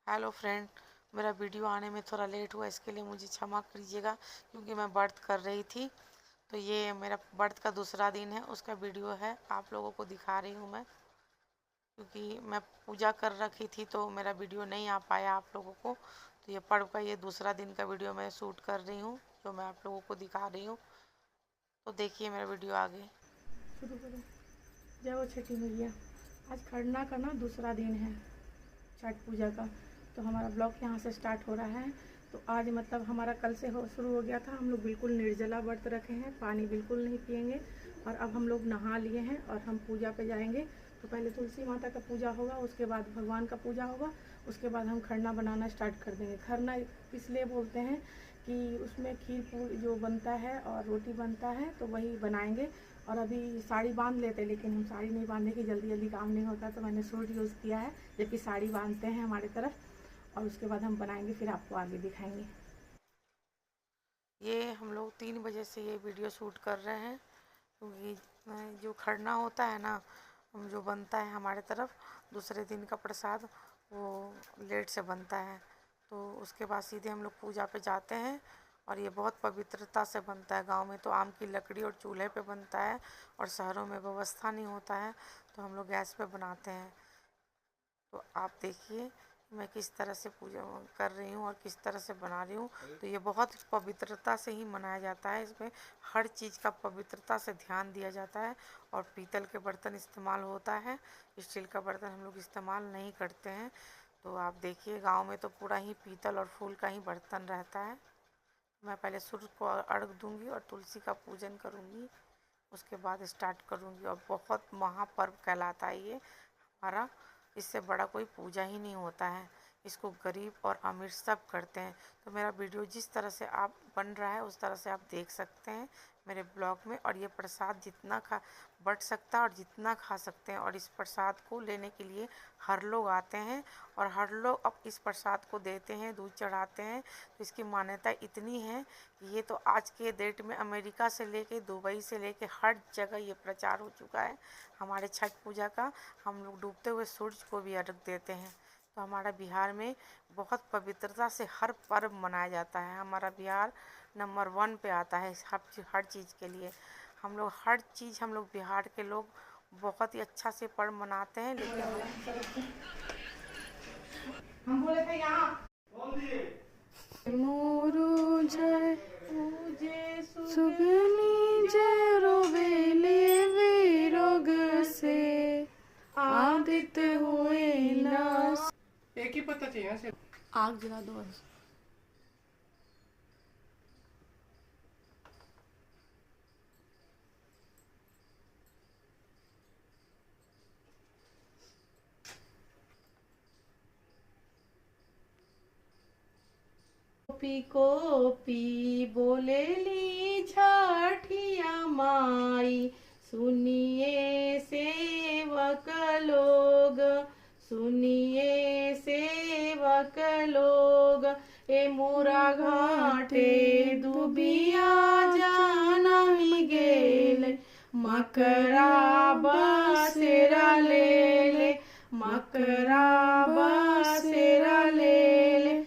Hello friend, मेरा video आने में थोड़ा लेट हुआ, इसके लिए मुझे क्षमा कीजिएगा क्योंकि मैं व्रत कर रही थी। तो ये मेरा व्रत का दूसरा दिन है, उसका वीडियो है, आप लोगों को दिखा रही हूँ मैं। क्योंकि मैं पूजा कर रखी थी तो मेरा वीडियो नहीं आ पाया आप लोगों को। तो ये पर्व का ये दूसरा दिन का वीडियो मैं शूट कर रही हूँ, जो मैं आप लोगों को दिखा रही हूँ। तो देखिए मेरा वीडियो आगे शुरू करो। जय हो छठी मैया। आज खरना का ना दूसरा दिन है छठ पूजा का। तो हमारा ब्लॉग यहाँ से स्टार्ट हो रहा है। तो आज मतलब हमारा कल से शुरू हो गया था। हम लोग बिल्कुल निर्जला व्रत रखे हैं, पानी बिल्कुल नहीं पिएंगे। और अब हम लोग नहा लिए हैं और हम पूजा पे जाएंगे। तो पहले तुलसी माता का पूजा होगा, उसके बाद भगवान का पूजा होगा, उसके बाद हम खरना बनाना स्टार्ट कर देंगे। खरना इसलिए बोलते हैं कि उसमें खीर पूरी जो बनता है और रोटी बनता है, तो वही बनाएंगे। और अभी साड़ी बांध लेते, लेकिन हम साड़ी नहीं बांधे कि जल्दी जल्दी काम नहीं होता, तो मैंने सूट यूज़ किया है, जबकि साड़ी बांधते हैं हमारी तरफ। और उसके बाद हम बनाएंगे, फिर आपको आगे दिखाएंगे। ये हम लोग 3 बजे से ये वीडियो शूट कर रहे हैं क्योंकि जो खरना होता है ना, जो बनता है हमारे तरफ दूसरे दिन का प्रसाद, वो लेट से बनता है। तो उसके बाद सीधे हम लोग पूजा पे जाते हैं। और ये बहुत पवित्रता से बनता है। गांव में तो आम की लकड़ी और चूल्हे पे बनता है, और शहरों में व्यवस्था नहीं होता है, तो हम लोग गैस पे बनाते हैं। तो आप देखिए मैं किस तरह से पूजा कर रही हूँ और किस तरह से बना रही हूँ। तो ये बहुत पवित्रता से ही मनाया जाता है। इसमें हर चीज़ का पवित्रता से ध्यान दिया जाता है। और पीतल के बर्तन इस्तेमाल होता है, स्टील का बर्तन हम लोग इस्तेमाल नहीं करते हैं। तो आप देखिए गांव में तो पूरा ही पीतल और फूल का ही बर्तन रहता है। मैं पहले सूर्य को अर्घ दूंगी और तुलसी का पूजन करूंगी, उसके बाद स्टार्ट करूंगी। और बहुत महापर्व कहलाता है ये हमारा। इससे बड़ा कोई पूजा ही नहीं होता है। इसको गरीब और अमीर सब करते हैं। तो मेरा वीडियो जिस तरह से आप बन रहा है उस तरह से आप देख सकते हैं मेरे ब्लॉग में। और ये प्रसाद जितना बट सकता है और जितना खा सकते हैं। और इस प्रसाद को लेने के लिए हर लोग आते हैं, और हर लोग अब इस प्रसाद को देते हैं, दूध चढ़ाते हैं। तो इसकी मान्यता इतनी है कि ये तो आज के डेट में अमेरिका से लेके दुबई से लेके हर जगह ये प्रचार हो चुका है हमारे छठ पूजा का। हम लोग डूबते हुए सूरज को भी अर्घ देते हैं। तो हमारा बिहार में बहुत पवित्रता से हर पर्व मनाया जाता है। हमारा बिहार नंबर 1 पे आता है हर चीज़ के लिए। हम लोग हर चीज़, हम लोग बिहार के लोग बहुत ही अच्छा से पर्व मनाते हैं। लेकिन हम बोले थे यहाँ मोरू जय पूजे सुगनी जय रोवेले विरोग से आदित हुए नास। एक ही पत्ता चाहिए सिर्फ। आग जला दो बस। कोपी कोपी बोलेली छठिया माई, सुनिए सेवक लोग, सुनिए सेवक लोग। ए मोरा घाटे दुबिया जानमी गेल, मकरा बसेरा ले ले, मकरा बसेरा ले ले।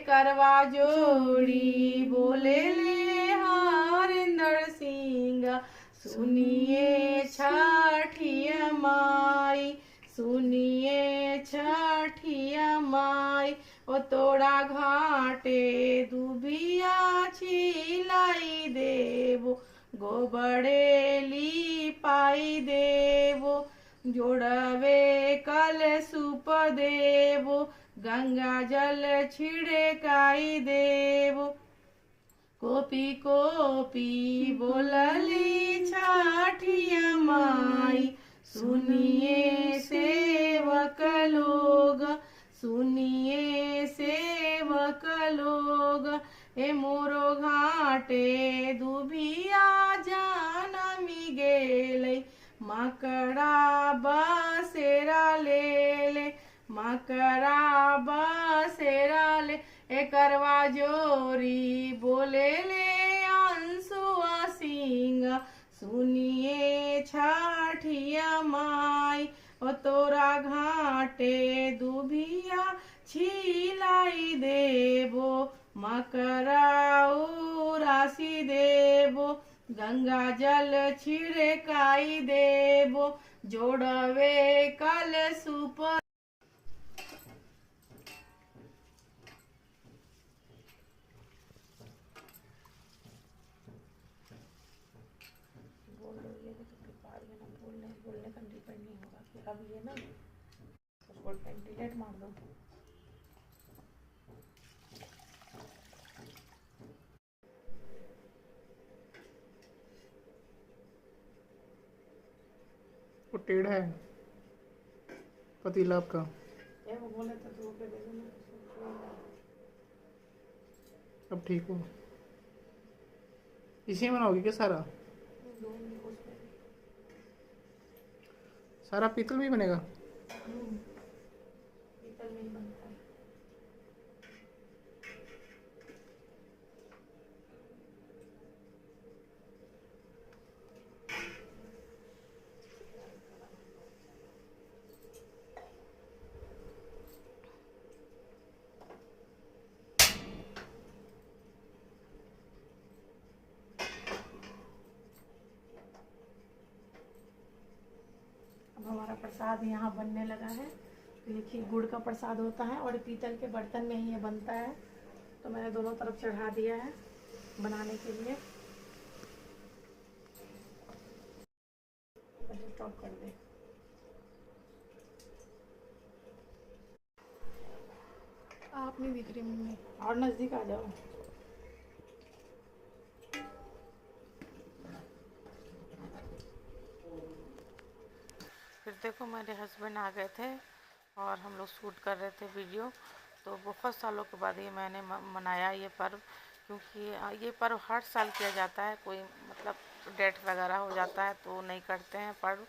करवा जोड़ी बोले ले हरिंदर सिंह, सुनिए छठिया माई, सुनिए छठिया माई। ओ तोड़ा घाटे दुबिया छिलाई देवो, गोबड़े लिपाई देवो, जोड़वे कल सुप देवो, गंगा जल छिड़काई देवो। कोपी कोपी बोलली छठिया माई, सुनिए सेवक लोग, सुनिए सेवक लोग। ए मोरो घाटे दुबिया जानमी गेलै, मकड़ा बसेरा ले ले, मकरा बसेरा ले। ए करवा जोरी बोले ले अंशुआ सिंह, सुनिए छठिया माई। ओ तोरा घाटे दुबिया छी मकराऊ राशि देबो, गंगा जल छिड़काई देबो, जोड़वे कल सुप। बोल रही है तो ये ना बोलने का डिपेंड नहीं होगा कि अब ये ना उसको डिलीट मार दो। वो टेढ़ा है पतीला आपका। ये वो बोले तो धो के दे देना। अब ठीक हो। इसी में बनाओगी क्या सारा? सारा पीतल भी बनेगा? पीतल में ही बनता है। अब हमारा प्रसाद यहाँ बनने लगा है। तो ये खीर गुड़ का प्रसाद होता है और पीतल के बर्तन में ही ये बनता है। तो मैंने दोनों तरफ चढ़ा दिया है बनाने के लिए। स्टॉप कर दे। आप नहीं दिख रही मम्मी। और नज़दीक आ जाओ। फिर देखो मेरे हस्बैंड आ गए थे और हम लोग शूट कर रहे थे वीडियो। तो बहुत सालों के बाद ये मैंने मनाया ये पर्व, क्योंकि ये पर्व हर साल किया जाता है। कोई मतलब डेथ वगैरह हो जाता है तो नहीं करते हैं पर्व।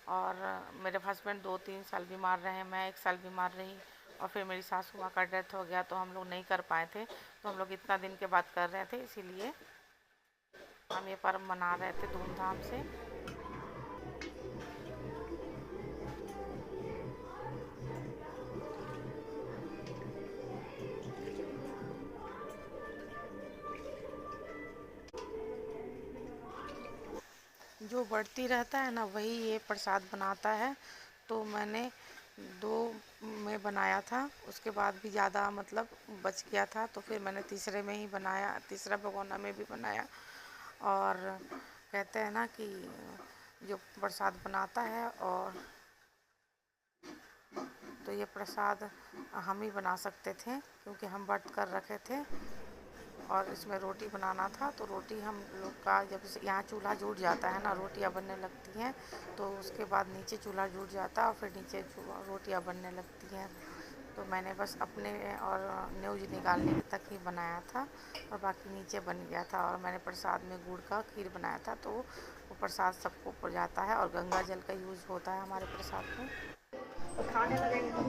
और मेरे हस्बैंड 2-3 साल बीमार रहे, मैं 1 साल बीमार रही, और फिर मेरी सासू माँ का डेथ हो गया तो हम लोग नहीं कर पाए थे। तो हम लोग इतना दिन के बाद कर रहे थे, इसीलिए हम ये पर्व मना रहे थे धूमधाम से। जो बढ़ती रहता है ना वही ये प्रसाद बनाता है। तो मैंने 2 में बनाया था, उसके बाद भी ज़्यादा मतलब बच गया था, तो फिर मैंने तीसरे में ही बनाया, तीसरा भगोना में भी बनाया। और कहते हैं ना कि जो प्रसाद बनाता है, और तो ये प्रसाद हम ही बना सकते थे क्योंकि हम व्रत कर रखे थे। और इसमें रोटी बनाना था, तो रोटी हम लोग का जब यहाँ चूल्हा जुड़ जाता है ना, रोटियाँ बनने लगती हैं, तो उसके बाद नीचे चूल्हा जुड़ जाता है और फिर नीचे रोटियाँ बनने लगती हैं। तो मैंने बस अपने और न्यूज़ निकालने तक ही बनाया था और बाकी नीचे बन गया था। और मैंने प्रसाद में गुड़ का खीर बनाया था, तो वो प्रसाद सबको ऊपर जाता है और गंगा जल का यूज़ होता है हमारे प्रसाद में। तो खाने लगेंगे तब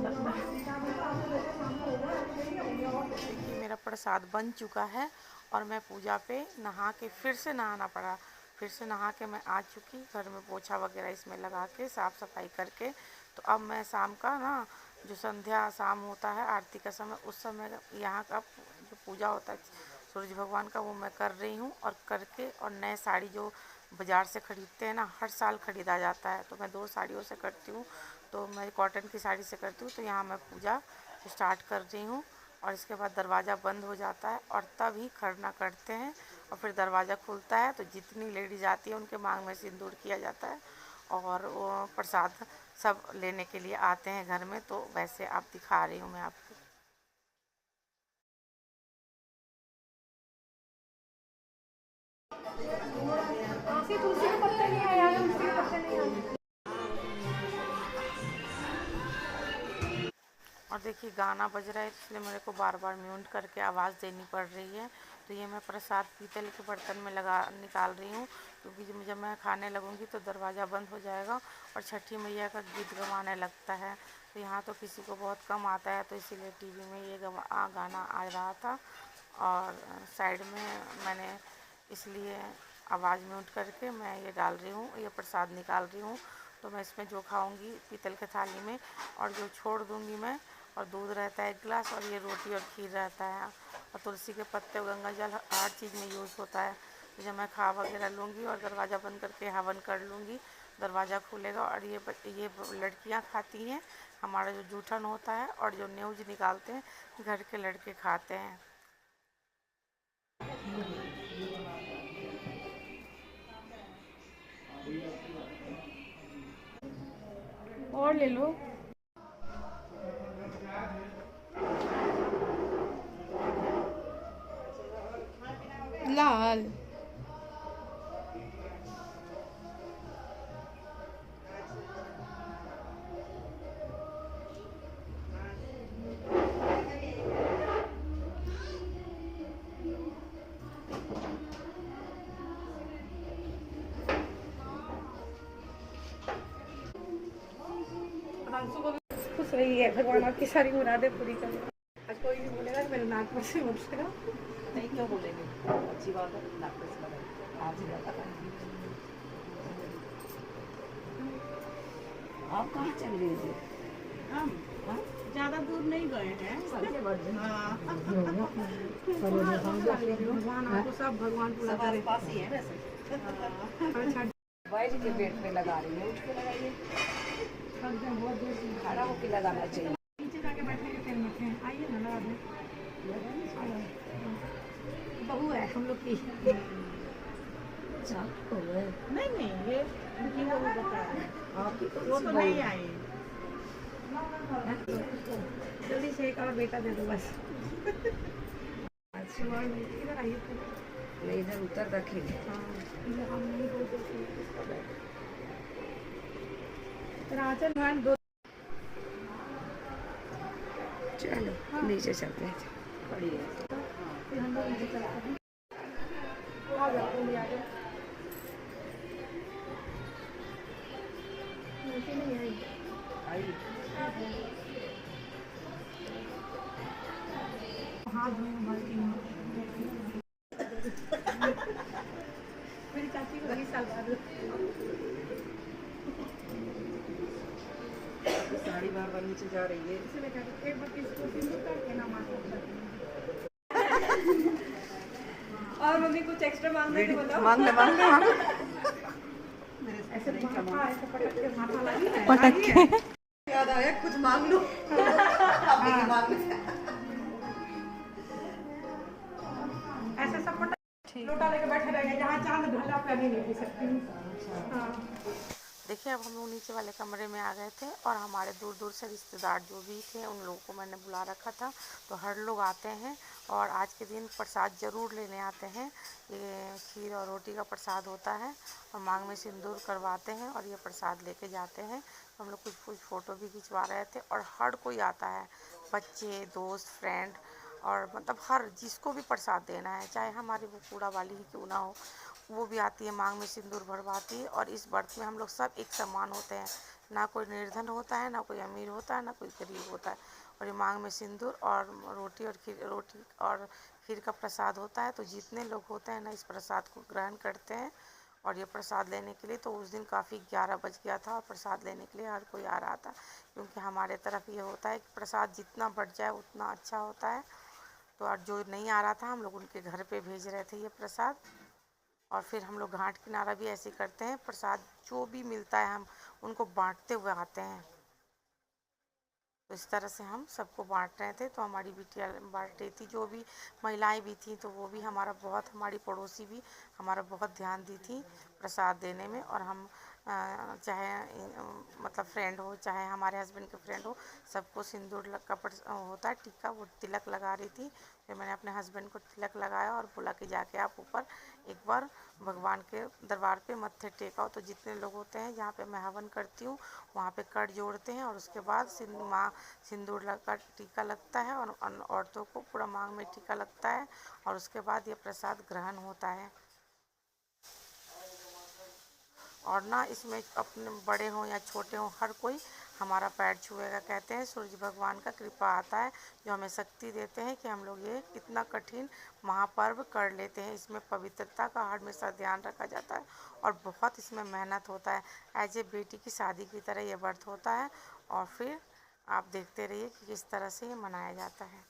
देखिए मेरा प्रसाद बन चुका है और मैं पूजा पे नहा के फिर से नहाना पड़ा। फिर से नहा के मैं आ चुकी, घर में पोछा वगैरह इसमें लगा के साफ़ सफाई करके। तो अब मैं शाम का ना जो संध्या शाम होता है आरती का समय, उस समय यहाँ का जो पूजा होता है सूरज भगवान का, वो मैं कर रही हूँ। और करके और नए साड़ी जो बाज़ार से ख़रीदते हैं ना, हर साल ख़रीदा जाता है, तो मैं 2 साड़ियों से करती हूँ। तो मैं कॉटन की साड़ी से करती हूँ। तो यहाँ मैं पूजा स्टार्ट कर रही हूँ और इसके बाद दरवाज़ा बंद हो जाता है और तभी खरना करते हैं और फिर दरवाज़ा खुलता है। तो जितनी लेडीज आती है उनके मांग में सिंदूर किया जाता है और वो प्रसाद सब लेने के लिए आते हैं घर में। तो वैसे आप दिखा रही हूँ मैं आपको। तुलसी के पत्ते नहीं आया, तुलसी के पत्ते नहीं आए। और देखिए गाना बज रहा है इसलिए मेरे को बार बार म्यूट करके आवाज़ देनी पड़ रही है। तो ये मैं प्रसाद पीतल के बर्तन में निकाल रही हूँ, क्योंकि जब मैं खाने लगूँगी तो दरवाज़ा बंद हो जाएगा और छठी मैया का गीत गवाने लगता है। तो यहाँ तो किसी को बहुत कम आता है, तो इसीलिए टीवी में ये गाना आ रहा था और साइड में मैंने इसलिए आवाज़ म्यूट करके मैं ये डाल रही हूँ, ये प्रसाद निकाल रही हूँ। तो मैं इसमें जो खाऊंगी पीतल के थाली में, और जो छोड़ दूंगी मैं, और दूध रहता है 1 गिलास और ये रोटी और खीर रहता है। और तुलसी के पत्ते और गंगा जल हर चीज़ में यूज़ होता है। तो जब मैं खा वगैरह लूँगी और दरवाज़ा बंद करके हवन कर लूँगी, दरवाज़ा खुलेगा और ये लड़कियाँ खाती हैं, हमारा जो जूठन होता है और जो न्यूज़ निकालते हैं घर के लड़के खाते हैं। और ले लो। लाल खुश रही है, भगवान आपकी सारी मुरादें पूरी करे। आज कोई नहीं बोलेगा मेरे नाक में से उठेगा। नहीं, क्यों बोलेंगे? अच्छी बात है, नाक पे से लगाइए। आज ही जाता है। आप कहाँ चल रही थी? हम ज्यादा दूर नहीं गए हैं। हाँ। भगवान आपको सब भगवान पूरा सब करे। पास ही है वैसे। अच्छा बैठ के पेट पे लगा रही है, उठ के लगाइए। बहुत देर से खड़ा होके लगाना चाहिए। नीचे जाके बैठने के टाइम में हैं। आइए ना लगा दें। बहू है हम लोग की। नहीं नहीं, ये उनकी वो बता रहे हैं। वो तो नहीं आई। जल्दी से एक और बेटा दे दो बस। अच्छा इधर आइए तो। मैं इधर उतर रखेगी। हाँ इधर हम नहीं बोलते। आंचल भगवान दो। चलो नीचे चलते हैं। खड़ी है। फिर हम लोग नीचे चलते हैं। आ जाओ जल्दी आ जाओ। नीचे नहीं आई। हाथ धोने भरती हूँ। मेरी चाची को 20 साल बाद साड़ी बार बार नीचे जा रही है। इसलिए कहते हैं, एक बार इसको सिंदूर करके ना माथा और मम्मी कुछ एक्स्ट्रा मांगना तो बताओ। मांग ले मांग ले मांग ले। ऐसे माथा ऐसे पटक के माथा लगी है। याद आया कुछ मांग लो। अभी की मांग ले। ऐसे सब पटक लोटा लेके बैठे रहेंगे, जहाँ चांद ढला पे अभी नहीं पी सकती। हाँ देखिए, अब हम लोग नीचे वाले कमरे में आ गए थे और हमारे दूर दूर से रिश्तेदार जो भी थे उन लोगों को मैंने बुला रखा था। तो हर लोग आते हैं और आज के दिन प्रसाद ज़रूर लेने आते हैं। ये खीर और रोटी का प्रसाद होता है और मांग में सिंदूर करवाते हैं और ये प्रसाद लेके जाते हैं। तो हम लोग कुछ फ़ोटो भी खिंचवा रहे थे और हर कोई आता है, बच्चे, दोस्त, फ्रेंड और मतलब हर जिसको भी प्रसाद देना है, चाहे हमारी वो कूड़ा वाली ही क्यों ना हो, वो भी आती है, मांग में सिंदूर भरवाती है। और इस व्रत में हम लोग सब एक समान होते हैं, ना कोई निर्धन होता है, ना कोई अमीर होता है, ना कोई गरीब होता है। और ये मांग में सिंदूर और रोटी और खीर का प्रसाद होता है। तो जितने लोग होते हैं ना इस प्रसाद को ग्रहण करते हैं। और ये प्रसाद लेने के लिए तो उस दिन काफ़ी 11 बज गया था और प्रसाद लेने के लिए हर कोई आ रहा था, क्योंकि हमारे तरफ ये होता है कि प्रसाद जितना बढ़ जाए उतना अच्छा होता है। तो और जो नहीं आ रहा था हम लोग उनके घर पे भेज रहे थे ये प्रसाद। और फिर हम लोग घाट किनारा भी ऐसे करते हैं, प्रसाद जो भी मिलता है हम उनको बांटते हुए आते हैं। तो इस तरह से हम सबको बांट रहे थे। तो हमारी बिटिया बांट रही थी, जो भी महिलाएं भी थी तो वो भी हमारी पड़ोसी भी हमारा बहुत ध्यान दी थी प्रसाद देने में। और हम चाहे मतलब फ्रेंड हो, चाहे हमारे हस्बैंड के फ्रेंड हो, सबको सिंदूर का होता है टीका, वो तिलक लगा रही थी। फिर मैंने अपने हस्बैंड को तिलक लगाया और बोला कि जाके आप ऊपर एक बार भगवान के दरबार पे मत्थे टेकाओ। तो जितने लोग होते हैं जहाँ पे मैं हवन करती हूँ वहाँ पे कट जोड़ते हैं और उसके बाद सिंदूर लगा टीका लगता है और औरतों को पूरा मांग में टीका लगता है और उसके बाद ये प्रसाद ग्रहण होता है। और ना इसमें अपने बड़े हों या छोटे हों हर कोई हमारा पैर छुएगा। कहते हैं सूरज भगवान का कृपा आता है जो हमें शक्ति देते हैं कि हम लोग ये कितना कठिन महापर्व कर लेते हैं। इसमें पवित्रता का हमेशा ध्यान रखा जाता है और बहुत इसमें मेहनत होता है। एज ए बेटी की शादी की तरह ये व्रत होता है। और फिर आप देखते रहिए कि किस तरह से ये मनाया जाता है।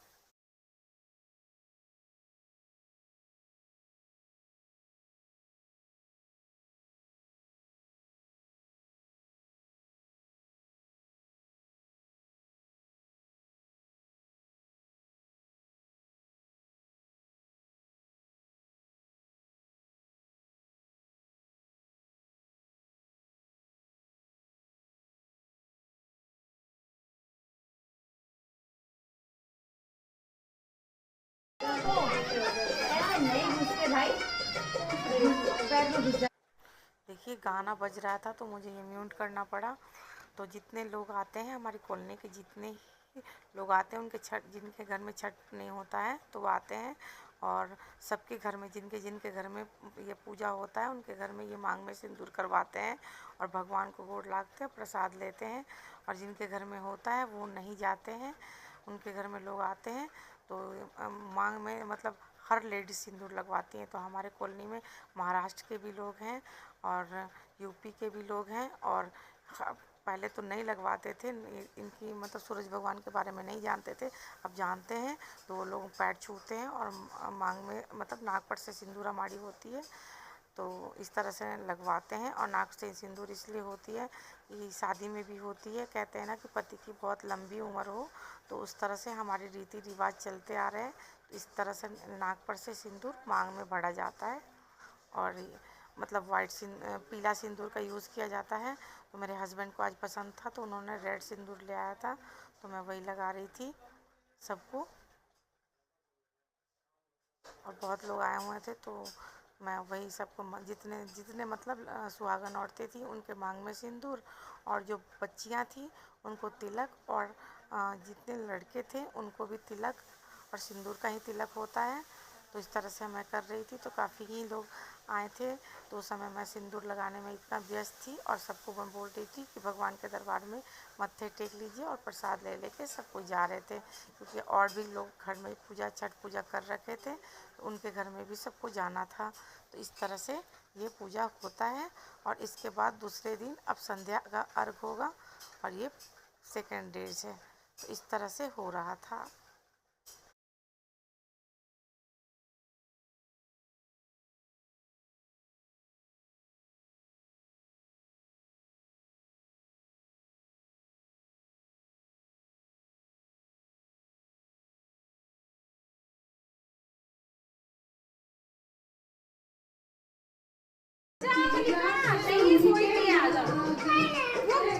देखिए गाना बज रहा था तो मुझे ये म्यूट करना पड़ा। तो जितने लोग आते हैं हमारी कॉलोनी के, जितने ही लोग आते हैं, उनके छठ, जिनके घर में छठ नहीं होता है तो वो आते हैं, और सबके घर में, जिनके जिनके घर में ये पूजा होता है उनके घर में ये मांग में सिंदूर करवाते हैं और भगवान को गोड़ लागते हैं, प्रसाद लेते हैं। और जिनके घर में होता है वो नहीं जाते हैं, उनके घर में लोग आते हैं। तो मांग में मतलब हर लेडीज सिंदूर लगवाती हैं। तो हमारे कॉलोनी में महाराष्ट्र के भी लोग हैं और यूपी के भी लोग हैं, और पहले तो नहीं लगवाते थे, इनकी मतलब सूरज भगवान के बारे में नहीं जानते थे, अब जानते हैं। तो वो लोग पैर छूते हैं और मांग में मतलब नाक पर से सिंदूर हमारी होती है, तो इस तरह से लगवाते हैं। और नाक से सिंदूर इसलिए होती है कि शादी में भी होती है, कहते हैं ना कि पति की बहुत लंबी उम्र हो, तो उस तरह से हमारे रीति रिवाज चलते आ रहे हैं। इस तरह से नाक पर से सिंदूर मांग में भरा जाता है। और मतलब पीला सिंदूर का यूज़ किया जाता है। तो मेरे हस्बैंड को आज पसंद था तो उन्होंने रेड सिंदूर ले आया था, तो मैं वही लगा रही थी सबको। और बहुत लोग आए हुए थे तो मैं वही सबको जितने जितने मतलब सुहागन औरतें थी उनके मांग में सिंदूर, और जो बच्चियां थी उनको तिलक, और जितने लड़के थे उनको भी तिलक और सिंदूर का ही तिलक होता है। तो इस तरह से मैं कर रही थी। तो काफ़ी ही लोग आए थे, तो उस समय मैं सिंदूर लगाने में इतना व्यस्त थी और सबको मैं बोल रही थी कि भगवान के दरबार में मत्थे टेक लीजिए, और प्रसाद ले लेके सब कोई जा रहे थे, क्योंकि और भी लोग घर में पूजा, छठ पूजा कर रखे थे, तो उनके घर में भी सबको जाना था। तो इस तरह से ये पूजा होता है। और इसके बाद दूसरे दिन अब संध्या का अर्घ होगा, और ये सेकेंड डेज है। तो इस तरह से हो रहा था।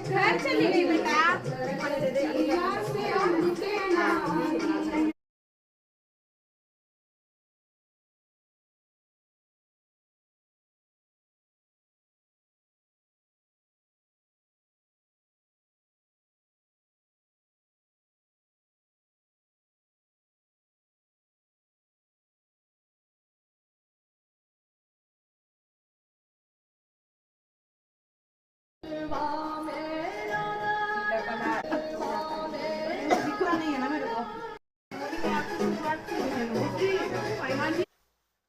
घर चली गई बेटा। दिखता नहीं है ना मेरे को।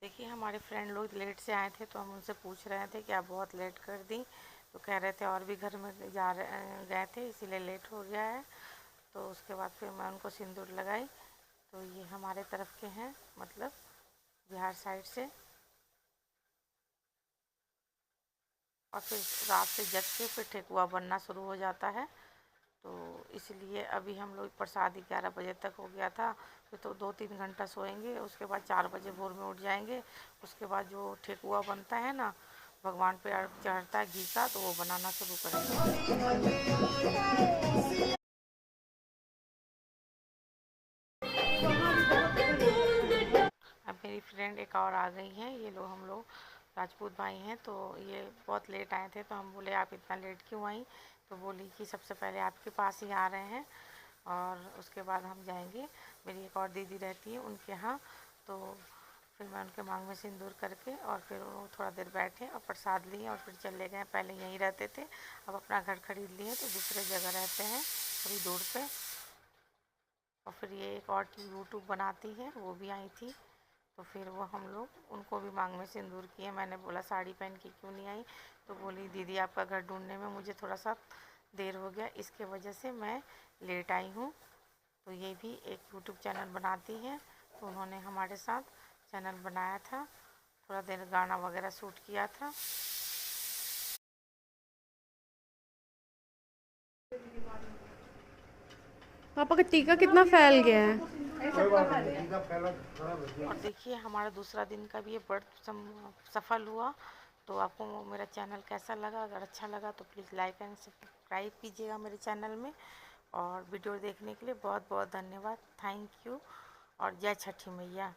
देखिए हमारे फ्रेंड लोग लेट से आए थे, तो हम उनसे पूछ रहे थे कि आप बहुत लेट कर दी, तो कह रहे थे और भी घर में गए थे इसीलिए लेट हो गया है। तो उसके बाद फिर मैं उनको सिंदूर लगाई। तो ये हमारे तरफ के हैं, मतलब बिहार साइड से। और फिर रात से जग के फिर ठेकुआ बनना शुरू हो जाता है। तो इसलिए अभी हम लोग प्रसाद 11 बजे तक हो गया था, फिर तो 2-3 घंटा सोएंगे, उसके बाद 4 बजे भोर में उठ जाएंगे। उसके बाद जो ठेकुआ बनता है ना, भगवान पे चढ़ता है घी का, तो वो बनाना शुरू करेंगे। अब मेरी फ्रेंड एक और आ गई हैं, ये लोग हम लोग राजपूत भाई हैं। तो ये बहुत लेट आए थे, तो हम बोले आप इतना लेट क्यों आई? तो बोली कि सबसे पहले आपके पास ही आ रहे हैं और उसके बाद हम जाएंगे। मेरी एक और दीदी रहती है उनके यहाँ। तो फिर मैं उनके मांग में सिंदूर करके और फिर वो थोड़ा देर बैठे और प्रसाद लिए और फिर चले गए। पहले यहीं रहते थे, अब अपना घर खरीद लिए तो दूसरे जगह रहते हैं थोड़ी दूर पे। और फिर ये एक और यूट्यूब बनाती है, वो भी आई थी। तो फिर वो हम लोग उनको भी मांग में सिंदूर किए। मैंने बोला साड़ी पहन के क्यों नहीं आई? तो बोली दीदी आपका घर ढूंढने में मुझे थोड़ा सा देर हो गया, इसके वजह से मैं लेट आई हूँ। तो ये भी एक यूट्यूब चैनल बनाती है, तो उन्होंने हमारे साथ चैनल बनाया था, थोड़ा देर गाना वगैरह शूट किया था। पापा का टीका कितना फैल गया है। और देखिए हमारा दूसरा दिन का भी ये व्रत सफल हुआ। तो आपको मेरा चैनल कैसा लगा? अगर अच्छा लगा तो प्लीज़ लाइक एंड सब्सक्राइब कीजिएगा मेरे चैनल में। और वीडियो देखने के लिए बहुत बहुत धन्यवाद, थैंक यू। और जय छठी मैया।